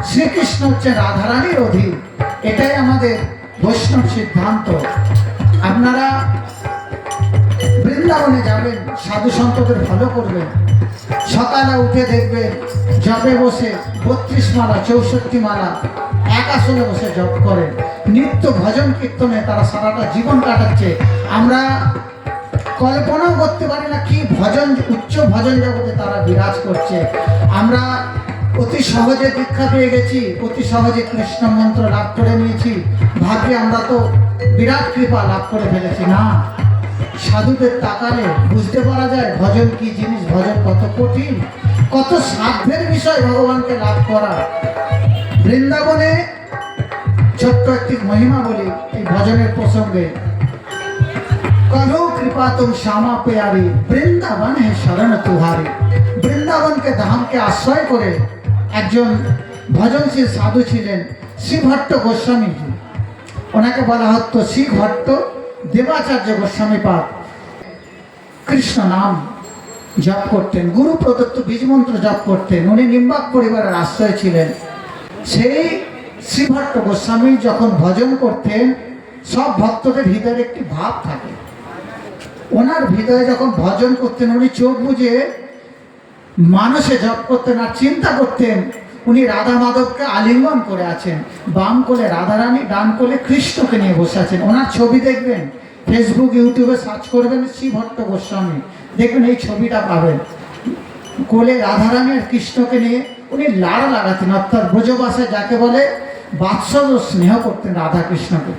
শ্রীকৃষ্ণ হচ্ছে রাধারানীর অধীন, এটাই আমাদের বৈষ্ণব সিদ্ধান্ত। আপনারা বৃন্দাবনে যাবেন, সাধু সন্তদের ফলো করবেন, সকালে উঠে দেখবেন জপে বসে 32 মালা 64 মালা এক আসনে বসে জপ করেন, নিত্য ভজন কীর্তনে তারা সারাটা জীবন কাটাচ্ছে। আমরা কল্পনাও করতে পারি না কি ভজন, উচ্চ ভজন জগতে তারা বিরাজ করছে। আমরা অতি সহজে দীক্ষা পেয়ে গেছি, অতি সহজে কৃষ্ণ মন্ত্র লাভ করে নিয়েছি, ভাগ্যে আমরা তো বিরাট কৃপা লাভ করে ফেলেছি। না, সাধুদের তাকালে বুঝতে পারা যায় ভজন কি জিনিস, ভজন কত কঠিন, কত সাধ্যের বিষয় ভগবানকে লাভ করা। বৃন্দাবনে ছোট্ট একটি মহিমা বলি এই ভজনের প্রসঙ্গে। করো কৃপা তুম শ্যামা পেয়ারি, বৃন্দাবন হে শরণ তুহারি। বৃন্দাবনকে ধামকে আশ্রয় করে একজন ভজনশীল সাধু ছিলেন শ্রীভট্ট গোস্বামীজি। ওনাকে বলা হতো শ্রীভট্ট দেবাচার্য গোস্বামী পাদ। কৃষ্ণ নাম জপ করতেন, গুরু প্রদত্ত বীজমন্ত্র জপ করতেন। উনি নিম্বাক পরিবারের আশ্রয় ছিলেন। সেই শ্রীভট্ট গোস্বামী যখন ভজন করতেন, সব ভক্তদের হৃদয়ের একটি ভাব থাকে। ওনার হৃদয়ে যখন ভজন করতেন, উনি চোখ বুঝে মানসে জপ করতেন আর চিন্তা করতেন উনি রাধা মাধবকে আলিঙ্গন করে আছেন, বাম কোলে রাধারানী, ডান কোলে কৃষ্ণকে নিয়ে বসে আছেন। ওনার ছবি দেখবেন, ফেসবুক ইউটিউবে সার্চ করবেন শ্রীভট্ট গোস্বামী, দেখবেন এই ছবিটা পাবেন। কোলে রাধারানী আর কৃষ্ণকে নিয়ে উনি লাড় লাগাতেন, অর্থাৎ ব্রজবাসে যাকে বলে বাৎসল্য স্নেহ করতেন রাধা কৃষ্ণকে।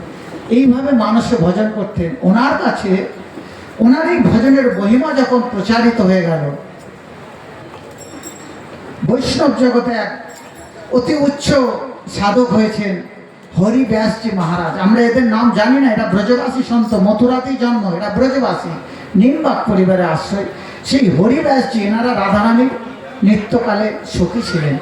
এইভাবে মানুষে ভজন করতেন। ওনার কাছে ওনার এই ভজনের মহিমা যখন প্রচারিত হয়ে গেল, বৈষ্ণব জগতে এক অতি উচ্চ সাধক হয়েছেন হরি ব্যাসজি মহারাজ। আমরা এদের নাম জানি না, এটা ব্রজবাসী সন্ত, মথুরাতেই জন্ম, এটা ব্রজবাসী, নিম্বাক পরিবারে আশ্রয়। সেই হরি ব্যাসজি, এনারা রাধারানীর নিত্যকালে সখী ছিলেন,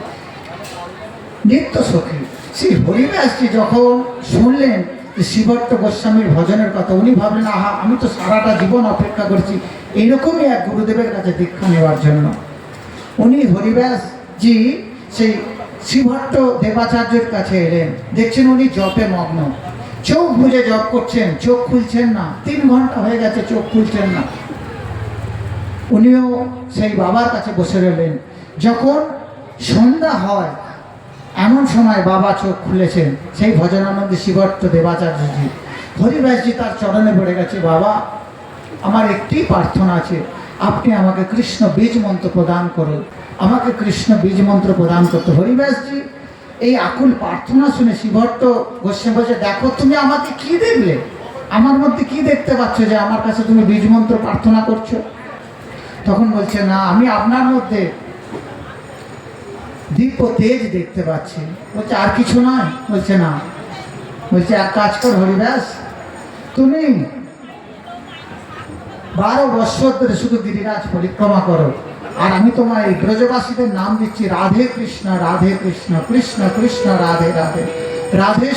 নিত্য সখী। সেই হরি ব্যাসজি যখন শুনলেন যে শ্রীভট্ট গোস্বামীর ভজনের কথা, উনি ভাবলেন আহা, আমি তো সারাটা জীবন অপেক্ষা করছি এইরকমই এক গুরুদেবের কাছে দীক্ষা নেওয়ার জন্য। উনি হরিব্যাসজি সেই শ্রীভট্ট দেবাচার্যের কাছে এলেন। দেখছেন উনি জপে মগ্ন, চোখ বুজে জপ করছেন, চোখ খুলছেন না। 3 ঘন্টা হয়ে গেছে, চোখ খুলছেন না। উনিও সেই বাবার কাছে বসে রইলেন। যখন সন্ধ্যা হয় এমন সময় বাবা চোখ খুলেছেন, সেই ভজনানন্দী শ্রীভট্ট দেবাচার্যজি। হরিব্যাসজি তার চরণে পড়ে গেছে, বাবা আমার একটি প্রার্থনা আছে, আপনি আমাকে কৃষ্ণ বীজ মন্ত্র প্রদান করুন, আমাকে কৃষ্ণ বীজ মন্ত্র প্রদান করতে। হরিব্যাসজি এই আকুল প্রার্থনা শুনে শ্রীভট্ট গোস্বামী বলছে, দেখো তুমি আমাকে কি দেখলে, আমার মধ্যে কি দেখতে পাচ্ছ যে আমার কাছে তুমি বীজ মন্ত্র প্রার্থনা করছো? তখন বলছে, না, আমি আপনার মধ্যে দীপ ও তেজ দেখতে পাচ্ছি। বলছে, আর কিছু নয়? বলছে, না। বলছে, এক কাজ কর হরিব্যাস, তুমি 12 বৎসর ধরে শুধু গিরিরাজ পরিক্রমা করো, আর আমি তোমার এই ব্রজবাসীদের নাম দিচ্ছি রাধে কৃষ্ণ, কৃষ্ণ কৃষ্ণ রাধে রাধে, রাধে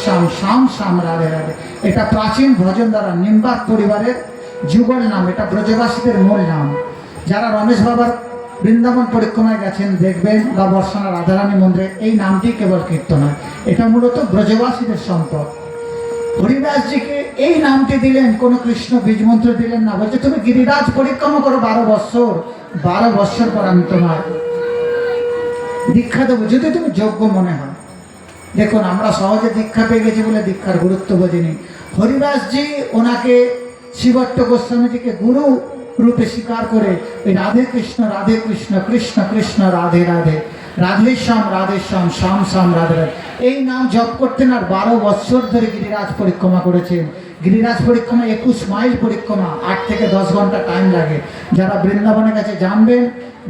শ্যাম শ্যাম শ্যাম রাধে রাধে। এটা প্রাচীন ভজন দ্বারা নিম্বাক পরিবারের যুগল নাম, এটা ব্রজবাসীদের মূল নাম। যারা রমেশ বাবার বৃন্দাবন পরিক্রমায় গেছেন দেখবেন, বা বর্ষানা রাধারানী মন্দিরে, এই নামটি কেবল কীর্তন হয়। এটা মূলত ব্রজবাসীদের সম্পদ। হরিব্যাসজিকে এই নামটি দিলেন, কোনো কৃষ্ণ বীজ মন্ত্র দিলেন না। বলছে, তুমি গিরিরাজ পরিক্রমা করো 12 বৎসর, 12 বৎসর পর আমি তোমার দীক্ষা দেবো, যদি তুমি যোগ্য মনে হয়। দেখুন, আমরা সহজে দীক্ষা পেয়ে গেছি বলে দীক্ষার গুরুত্ব বুঝিনি। হরিব্যাসজি ওনাকে শ্রীভট্ট গোস্বামীজিকে গুরু রূপে স্বীকার করে ওই রাধে কৃষ্ণ কৃষ্ণ কৃষ্ণ রাধে রাধে, রাধে শ্যাম শ্যাম শ্যাম রাধে রাধে, এই নাম জপ করতেন। আর 12 বৎসর ধরে গিরিরাজ পরিক্রমা করেছেন। গিরিরাজ পরিক্রমা 21 মাইল পরিক্রমা, 8 থেকে 10 ঘন্টা টাইম লাগে। যারা বৃন্দাবনের কাছে জানবেন,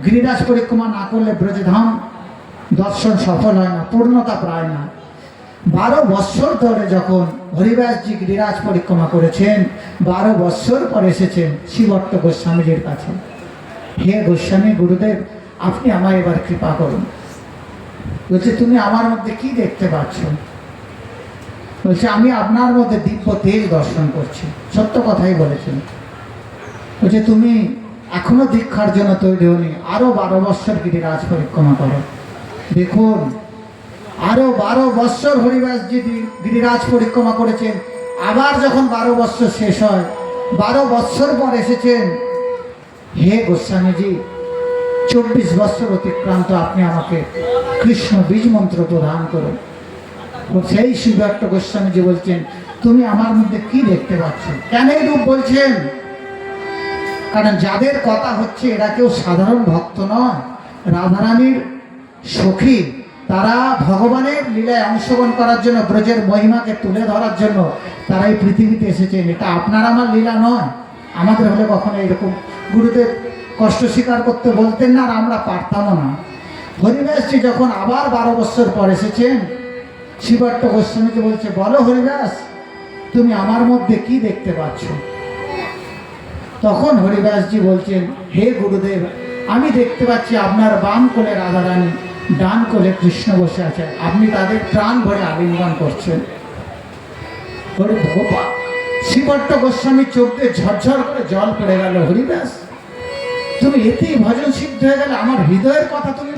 গিরিরাজ পরিক্রমা না করলে ব্রজধাম দর্শন সফল হয় না, পূর্ণতা প্রায় না। 12 বৎসর ধরে যখন হরিব্যাসজি গিরিরাজ পরিক্রমা করেছেন, 12 বৎসর পর এসেছেন শ্রীভট্ট গোস্বামীজির কাছে। হে গোস্বামী গুরুদেব, আপনি আমায় এবার কৃপা করুন। বলছে, তুমি আমার মধ্যে কি দেখতে পাচ্ছ? বলছে, আমি আপনার মধ্যে দিব্য তেজ দর্শন করছি। সত্য কথাই বলেছেন। বলছে, তুমি এখনো দীক্ষার জন্য তৈরি হনি, আরো 12 বৎসর গিরিরাজ পরিক্রমা করো। দেখুন, আরো 12 বৎসর হরিদাসজি গিরিরাজ পরিক্রমা করেছেন। আবার যখন 12 বৎসর শেষ হয়, 12 বৎসর পর এসেছেন, হে গোস্বামীজি 24 বৎসর অতিক্রান্ত, আপনি আমাকে কৃষ্ণ বীজ মন্ত্র প্রদান করুন। সেই শিবভট্ট গোস্বামীজি বলছেন, তুমি আমার মধ্যে কি দেখতে পাচ্ছ? কেন এই রূপ বলছেন? কারণ যাদের কথা হচ্ছে এরা কেউ সাধারণ ভক্ত নয়, রাধারানীর সখী। তারা ভগবানের লীলায় অংশগ্রহণ করার জন্য, ব্রজের মহিমাকে তুলে ধরার জন্য তারা এই পৃথিবীতে এসেছেন। এটা আপনার আমার লীলা নয়। আমাদের হলে কখনো এরকম গুরুদেব কষ্ট স্বীকার করতে বলতেন না, আর আমরা পারতামও না। হরিদাসজি যখন আবার 12 বৎসর পর এসেছেন, শিবভট্ট গোস্বামীকে বলছে, বলো হরিদাস, তুমি আমার মধ্যে কি দেখতে পাচ্ছ? তখন হরিদাসজি বলছেন, হে গুরুদেব, আমি দেখতে পাচ্ছি আপনার বাম কোলে রাধারানী, ডান কোলে কৃষ্ণ বসে আছে, আপনি তাদের প্রাণ ভরে আলিঙ্গন করছেন। শিবভট্ট গোস্বামীর চোখ দিয়ে ঝরঝর করে জল পড়ে গেল। হরিদাস, তুমি এতেই ভজন সিদ্ধ হয়ে গেলে, আমার হৃদয়ের কথা তুমি